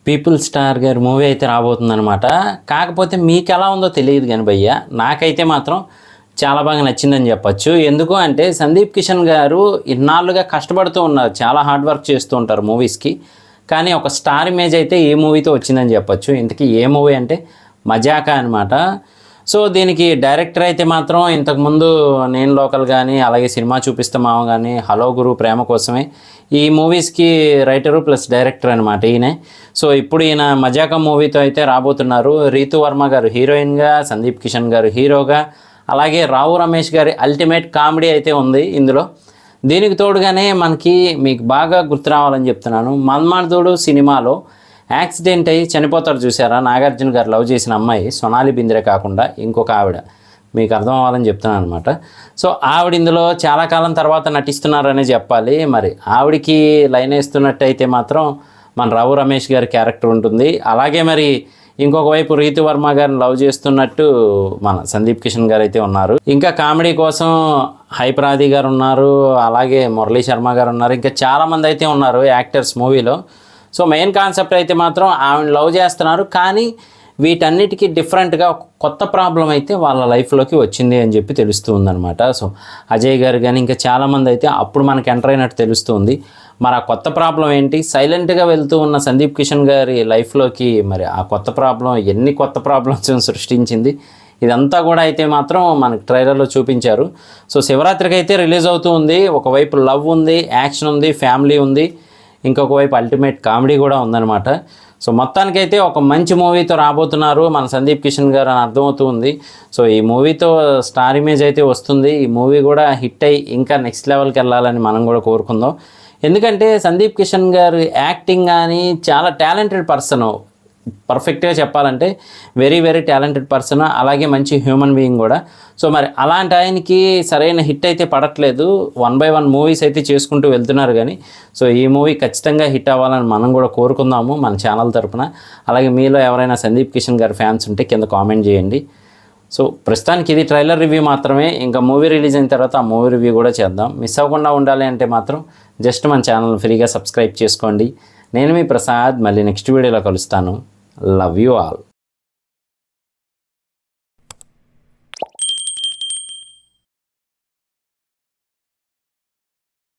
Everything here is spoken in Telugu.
పీపుల్ స్టార్ గారి మూవీ అయితే రాబోతుందనమాట. కాకపోతే మీకు ఎలా ఉందో తెలియదు కానీ భయ్య, నాకైతే మాత్రం చాలా బాగా నచ్చిందని చెప్పచ్చు. ఎందుకు అంటే సందీప్ కిషన్ గారు ఇన్నాళ్ళుగా కష్టపడుతూ ఉన్నారు, చాలా హార్డ్ వర్క్ చేస్తూ ఉంటారు మూవీస్కి. కానీ ఒక స్టార్ ఇమేజ్ అయితే ఈ మూవీతో వచ్చిందని చెప్పచ్చు. ఇంతకీ ఏ మూవీ అంటే మజాకా అనమాట. సో దీనికి డైరెక్టర్ అయితే మాత్రం ఇంతకుముందు నేను లోకల్ కానీ, అలాగే సినిమా చూపిస్తే మామ కానీ, హలో గురు, ప్రేమ కోసమే ఈ మూవీస్కి రైటరు ప్లస్ డైరెక్టర్ అనమాట ఈయనే. సో ఇప్పుడు ఈయన మజాకా మూవీతో అయితే రాబోతున్నారు. రీతు వర్మ గారు హీరోయిన్గా, సందీప్ కిషన్ గారు హీరోగా, అలాగే రావు రమేష్ గారి అల్టిమేట్ కామెడీ అయితే ఉంది ఇందులో. దీనికి తోడుగానే మనకి మీకు బాగా గుర్తు రావాలని చెప్తున్నాను, మన్మధుడు సినిమాలో యాక్సిడెంట్ అయ్యి చనిపోతారు చూసారా, నాగార్జున గారు లవ్ చేసిన అమ్మాయి సొనాలి బింద్రే కాకుండా ఇంకొక ఆవిడ, మీకు అర్థం అవ్వాలని చెప్తున్నాను అనమాట. సో ఆవిడ ఇందులో చాలా కాలం తర్వాత నటిస్తున్నారనే చెప్పాలి. మరి ఆవిడికి లైన్ వేస్తున్నట్టయితే మాత్రం మన రావు రమేష్ గారి క్యారెక్టర్ ఉంటుంది. అలాగే మరి ఇంకొక వైపు రీతు వర్మ గారిని లవ్ చేస్తున్నట్టు మన సందీప్ కిషన్ గారు అయితే ఉన్నారు. ఇంకా కామెడీ కోసం హైప్రాది గారు ఉన్నారు, అలాగే మురళీ శర్మ గారు ఉన్నారు, ఇంకా చాలామంది అయితే ఉన్నారు యాక్టర్స్ మూవీలో. సో మెయిన్ కాన్సెప్ట్ అయితే మాత్రం ఆవిడ లవ్ చేస్తున్నారు, కానీ వీటన్నిటికీ డిఫరెంట్గా కొత్త ప్రాబ్లం అయితే వాళ్ళ లైఫ్లోకి వచ్చింది అని చెప్పి తెలుస్తూ ఉందన్నమాట. సో అజయ్ గారు కానీ ఇంకా చాలామంది అయితే అప్పుడు మనకి ఎంటర్ అయినట్టు తెలుస్తుంది. మరి ఆ కొత్త ప్రాబ్లం ఏంటి, సైలెంట్గా వెళ్తూ ఉన్న సందీప్ కిషన్ గారి లైఫ్లోకి మరి ఆ కొత్త ప్రాబ్లం ఎన్ని కొత్త ప్రాబ్లమ్స్ సృష్టించింది, ఇదంతా కూడా అయితే మాత్రం మనకి ట్రైలర్లో చూపించారు. సో శివరాత్రికి అయితే రిలీజ్ అవుతూ ఉంది. ఒకవైపు లవ్ ఉంది, యాక్షన్ ఉంది, ఫ్యామిలీ ఉంది, ఇంకొక వైపు అల్టిమేట్ కామెడీ కూడా ఉందన్నమాట. సో మొత్తానికైతే ఒక మంచి మూవీతో రాబోతున్నారు మన సందీప్ కిషన్ గారు అని అర్థమవుతూ ఉంది. సో ఈ మూవీతో స్టార్ ఇమేజ్ అయితే వస్తుంది. ఈ మూవీ కూడా హిట్ అయ్యి ఇంకా నెక్స్ట్ లెవెల్కి వెళ్ళాలని మనం కూడా కోరుకుందాం. ఎందుకంటే సందీప్ కిషన్ గారు యాక్టింగ్ కానీ చాలా టాలెంటెడ్ పర్సన్, పర్ఫెక్ట్గా చెప్పాలంటే వెరీ వెరీ టాలెంటెడ్ పర్సన్, అలాగే మంచి హ్యూమన్ బీయింగ్ కూడా. సో మరి అలాంటి ఆయనకి సరైన హిట్ అయితే పడట్లేదు, 1 by 1 మూవీస్ అయితే చేసుకుంటూ వెళ్తున్నారు. కానీ సో ఈ మూవీ ఖచ్చితంగా హిట్ అవ్వాలని మనం కూడా కోరుకుందాము మన ఛానల్ తరపున. అలాగే మీలో ఎవరైనా సందీప్ కిషన్ గారి ఫ్యాన్స్ ఉంటే కింద కామెంట్ చేయండి. సో ప్రస్తుతానికి ఇది ట్రైలర్ రివ్యూ మాత్రమే, ఇంకా మూవీ రిలీజ్ అయిన తర్వాత ఆ మూవీ రివ్యూ కూడా చేద్దాం. మిస్ అవ్వకుండా ఉండాలి అంటే మాత్రం జస్ట్ మన ఛానల్ ఫ్రీగా సబ్స్క్రైబ్ చేసుకోండి. నేను మీ ప్రసాద్, మళ్ళీ నెక్స్ట్ వీడియోలో కలుస్తాను. Love you all.